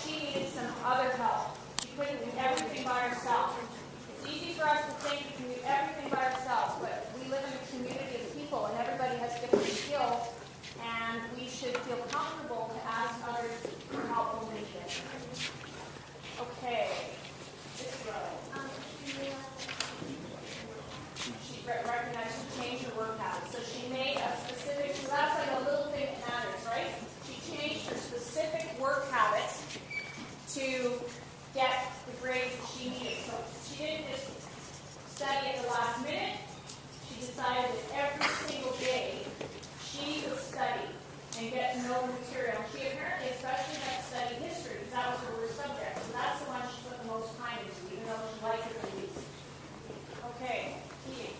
she needed some other help. She couldn't do everything by herself. It's easy for us to think we can do everything by ourselves, but we live in a community of people, and everybody has different skills, and we should feel comfortable to ask others for help when we need it. Okay, this row. She recognized she changed her work habit. So she made a specific, so that's like a little thing that matters, right? She changed her specific work habits to get the grades that she needed. So she didn't just study at the last minute. She decided that every single day she would study and get to know the material. She apparently especially had to study history because that was her worst subject. So that's the one she put the most time into, even though she liked it the least. Okay, Keating.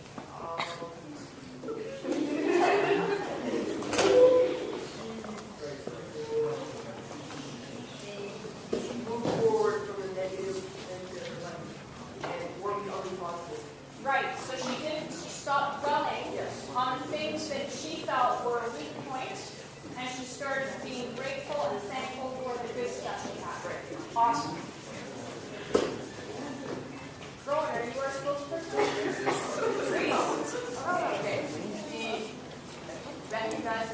Right, so she stopped dwelling on things that she felt were a weak point, and she started being grateful and thankful for the good stuff she had. Awesome. Rowan, are you our spokesperson? Oh, okay. She recognized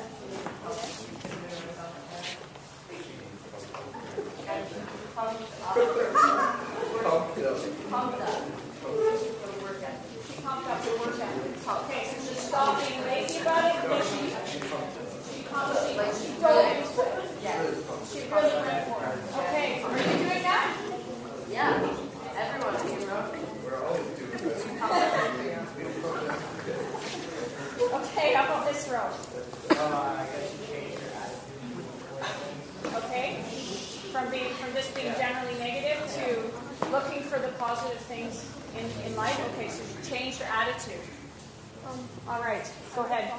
pumped up. Pumped up the work ethic. Okay, so she stopped being lazy about it, and then she really went for it. Okay, are you doing that? Yeah, everyone can rope. Okay, how about this row? Okay, from this being generally negative to looking for the positive things in life. Okay, so you changed your attitude. All right, go ahead.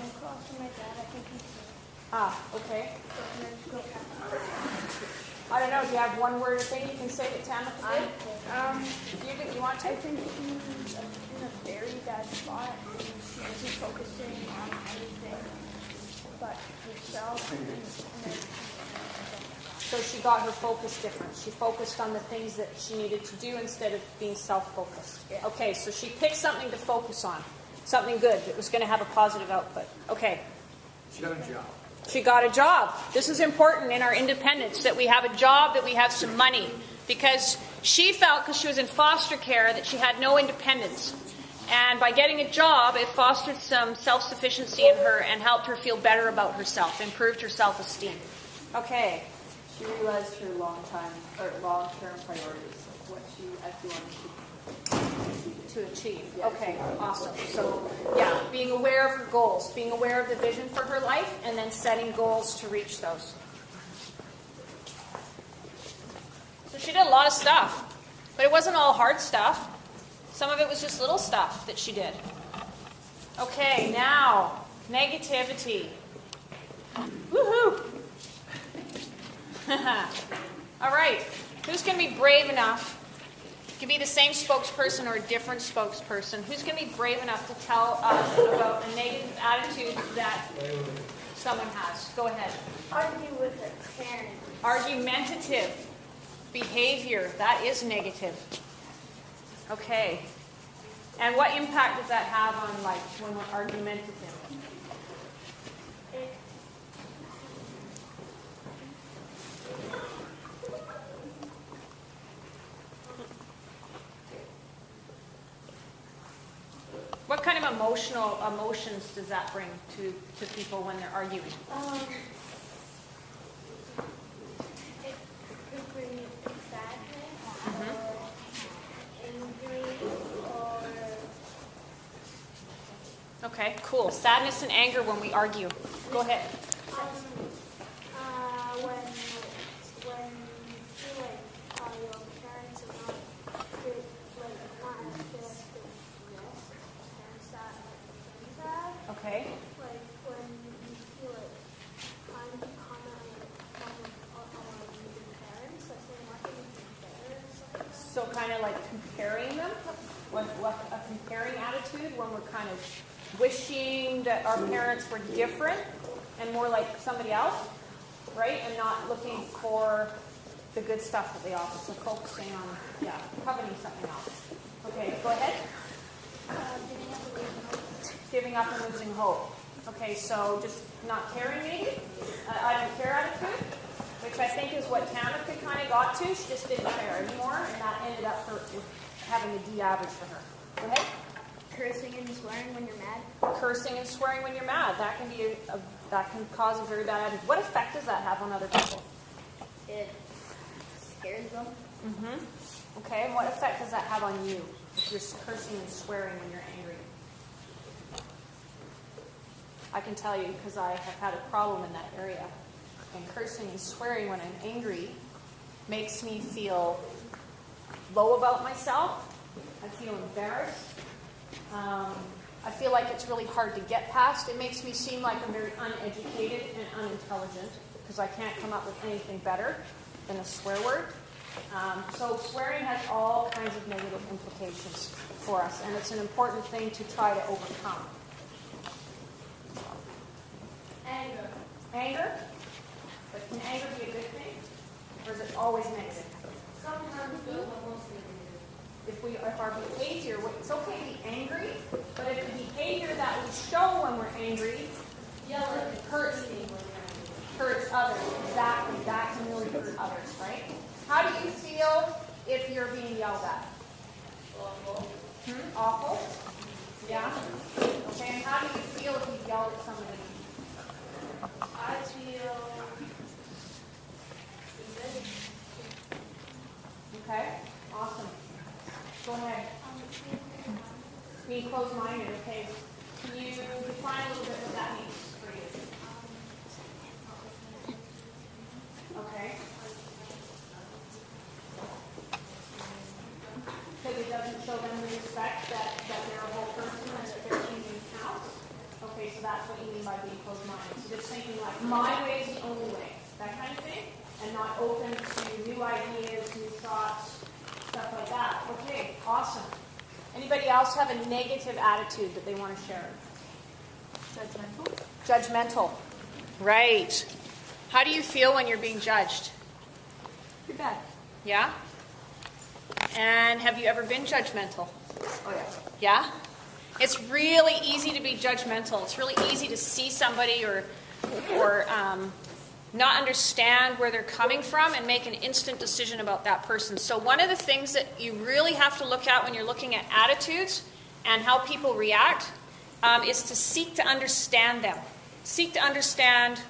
Okay. I don't know. Do you have one word thing you can say that Tamitha did? You want to? I think she's in a very bad spot. She's focusing on everything but herself. So she got her focus different. She focused on the things that she needed to do instead of being self-focused. Yeah. Okay, so she picked something to focus on. Something good that was going to have a positive output. Okay. She got a job. She got a job. This is important in our independence, that we have a job, that we have some money. Because she felt, because she was in foster care, that she had no independence. And by getting a job, it fostered some self-sufficiency in her and helped her feel better about herself, improved her self-esteem. Okay. She realized her long-term priorities, of what she actually wanted To achieve. Yeah. Okay, awesome. So, yeah, being aware of her goals, being aware of the vision for her life, and then setting goals to reach those. So she did a lot of stuff, but it wasn't all hard stuff. Some of it was just little stuff that she did. Okay, now, negativity. Woohoo! All right, who's going to be brave enough? It can be the same spokesperson or a different spokesperson. Who's going to be brave enough to tell us about a negative attitude that someone has? Go ahead. Argue with her parents. Argumentative behavior, that is negative. Okay. And what impact does that have on life when we're argumentative? What kind of emotions does that bring to people when they're arguing? It could bring sadness or angry or... Okay, cool. Sadness and anger when we argue. Go ahead. When you feel like your parents are not good, like not as good as the rest parents that friends have. Okay. Like when you feel like comment on your parents, like saying what they can do better or something. So kind of like comparing them, what a comparing attitude when we're kind of wishing that our parents were different and more like somebody else, right? And not looking for the good stuff that they offer. So focusing on, coveting something else. Okay, go ahead. Giving up and losing hope. Okay, so just not caring maybe? I don't care attitude, which I think is what Tamika kind of got to. She just didn't care anymore, and that ended up with having a D average for her. Go ahead. Cursing and swearing when you're mad. Cursing and swearing when you're mad. That can be that can cause a very bad attitude. What effect does that have on other people? It scares them. Okay, and what effect does that have on you if you're cursing and swearing when you're angry? I can tell you because I have had a problem in that area. And cursing and swearing when I'm angry makes me feel low about myself. I feel embarrassed. I feel like it's really hard to get past. It makes me seem like I'm very uneducated and unintelligent because I can't come up with anything better than a swear word. So swearing has all kinds of negative implications for us, and it's an important thing to try to overcome. Anger? But can anger be a good thing? Or is it always negative? Sometimes good, but mostly negative. If our behavior, it's okay to be angry, but if the behavior that we show when we're angry, hurts others. Exactly. That can really hurt others, right? How do you feel if you're being yelled at? Awful. Awful? Yeah? Okay, and how do you feel if you yelled at somebody? I feel good. Okay, awesome. Go ahead. Being closed-minded, okay. Can you define a little bit what that means for you? Okay. Because it doesn't show them the respect that they're a whole person and that their opinion counts. Okay, so that's what you mean by being closed-minded. So just thinking like, my way is the only way. That kind of thing. And not open to new ideas, new thoughts, stuff like that. Okay, awesome. Anybody else have a negative attitude that they want to share? Judgmental? Judgmental. Right. How do you feel when you're being judged? Pretty bad. Yeah? And have you ever been judgmental? Oh, yeah. Yeah? It's really easy to be judgmental. It's really easy to see somebody or not understand where they're coming from and make an instant decision about that person. So one of the things that you really have to look at when you're looking at attitudes and how people react is to seek to understand them. Seek to understand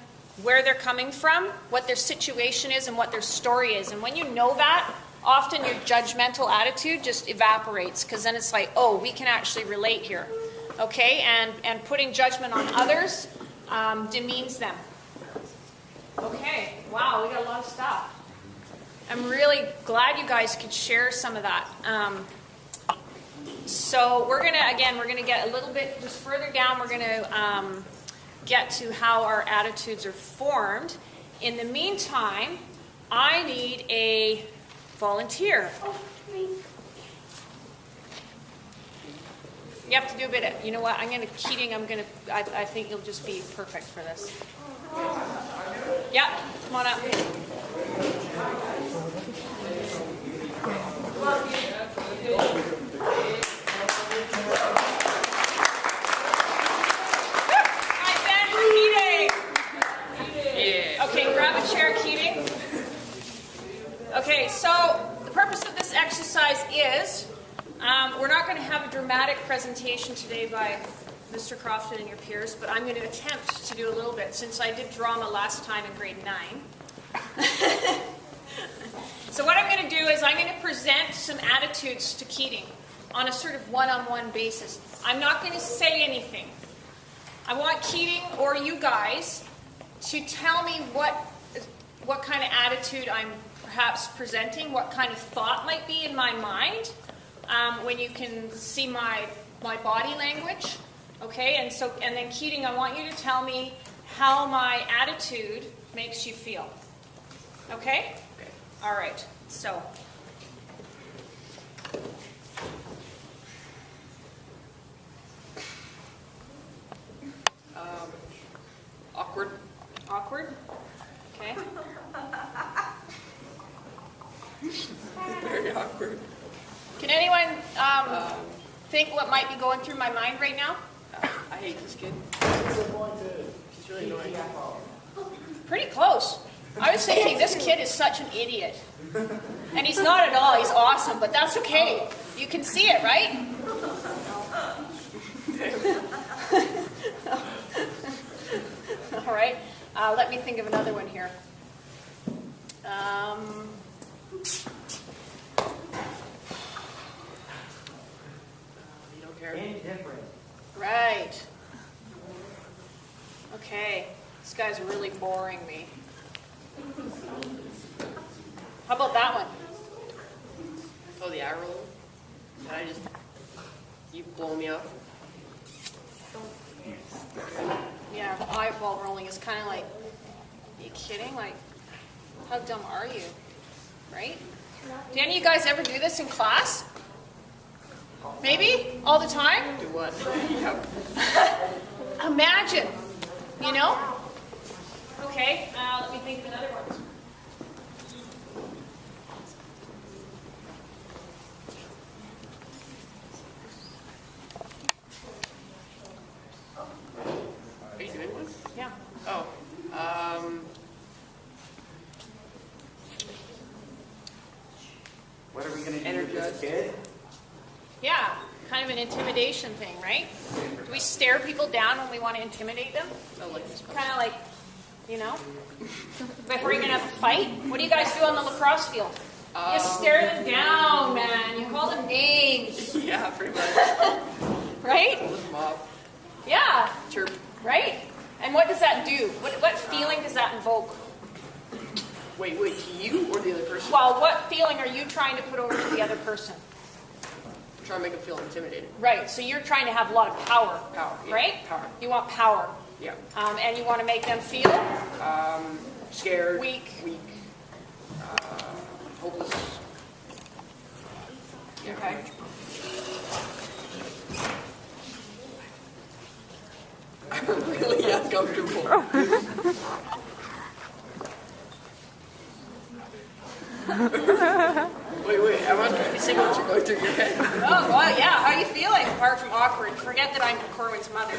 where they're coming from, what their situation is, and what their story is. And when you know that, often your judgmental attitude just evaporates because then it's like, oh, we can actually relate here. Okay? And putting judgment on others demeans them. Okay, wow, we got a lot of stuff. I'm really glad you guys could share some of that. So we're gonna get a little bit just further down. We're gonna get to how our attitudes are formed. In the meantime, I need a volunteer. Oh, me. You have to do a bit of, you know what, Keating, I think you'll just be perfect for this. Yeah, come on up. Hi, Ben, Keating. Okay, grab a chair, Keating. Okay, so the purpose of this exercise is, we're not going to have a dramatic presentation today by Mr. Crofton and your peers, but I'm going to attempt to do a little bit since I did drama last time in grade 9. So what I'm going to do is I'm going to present some attitudes to Keating on a sort of one-on-one basis. I'm not going to say anything. I want Keating or you guys to tell me what kind of attitude I'm perhaps presenting, what kind of thought might be in my mind when you can see my body language. Okay, and then Keating, I want you to tell me how my attitude makes you feel. Okay? Okay. All right. So. Awkward. Awkward? Okay. think what might be going through my mind right now? I hate this kid. He's really annoying. Pretty close. I was thinking this kid is such an idiot. And he's not at all. He's awesome, but that's okay. You can see it, right? All right. Let me think of another one here. You don't care. Indifferent. Right. Okay. This guy's really boring me. How about that one? Oh, the eye roll. You blow me up. Yeah, eyeball rolling is kind of like, are you kidding? Like, how dumb are you? Right? Do any of you guys ever do this in class? Maybe? All the time? Do what? Imagine, you know? Okay, let me think of another one. Are you doing one? Yeah. Oh. What are we going to do with Energized. this kid? Yeah, kind of an intimidation thing, right? Do we stare people down when we want to intimidate them? I like this one. Kind of like, you know, before you're going to have a fight? What do you guys do on the lacrosse field? You stare them down, man. You call them names, Yeah, pretty much. right? Flip them off. Yeah, Chirp. right? And what does that do? What feeling does that invoke? Wait, to you or the other person? Well, what feeling are you trying to put over to the other person? Try to make them feel intimidated. Right, so you're trying to have a lot of power. Power, yeah, Right? power. You want power. Yeah. And you want to make them feel Scared. weak. Hopeless. Yeah. Okay. I'm really uncomfortable. Wait, I want to be saying what you're going through your head. Oh, well, yeah. How are you feeling apart from awkward? Forget that I'm Corwin's mother.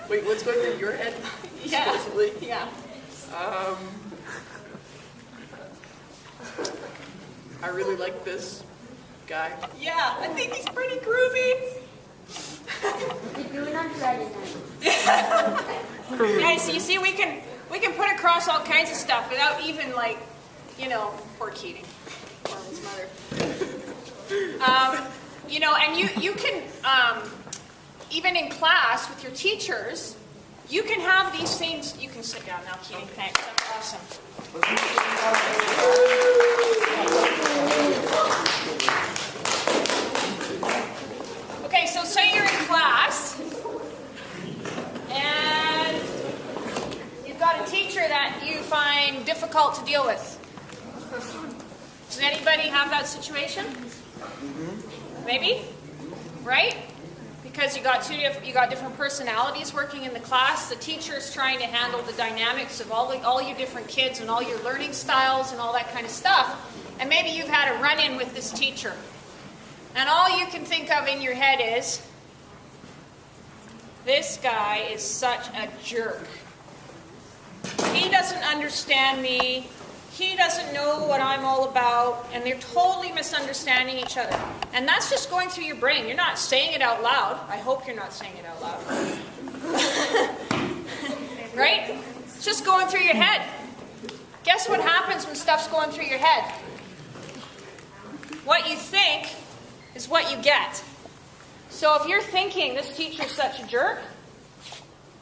Wait, what's going through your head? Yeah. Supposedly? Yeah. I really like this guy. Yeah, I think he's pretty groovy. You're doing on Friday night. Yeah, so you see, we can put across all kinds of stuff without even, like, you know, poor Keating, Corwin's mother. You know, and you can, even in class with your teachers, you can have these things. You can sit down now, Keating. Thanks. That's awesome. Okay, so say you're in class, and you've got a teacher that you find difficult to deal with. Does anybody have that situation? Maybe, right? Because you got different personalities working in the class. The teacher's trying to handle the dynamics of all your different kids and all your learning styles and all that kind of stuff. And maybe you've had a run-in with this teacher. And all you can think of in your head is, this guy is such a jerk. He doesn't understand me. He doesn't know what I'm all about. And they're totally misunderstanding each other. And that's just going through your brain. You're not saying it out loud. I hope you're not saying it out loud. Right? It's just going through your head. Guess what happens when stuff's going through your head? What you think is what you get. So if you're thinking this teacher's such a jerk,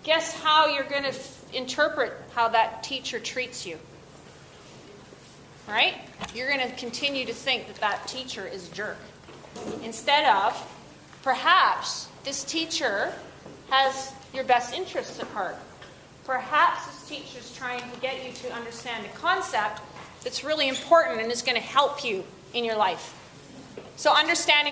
guess how you're going to interpret how that teacher treats you. Right? You're going to continue to think that that teacher is a jerk. Instead of, perhaps this teacher has your best interests at heart. Perhaps this teacher's trying to get you to understand a concept that's really important and is going to help you in your life. So understanding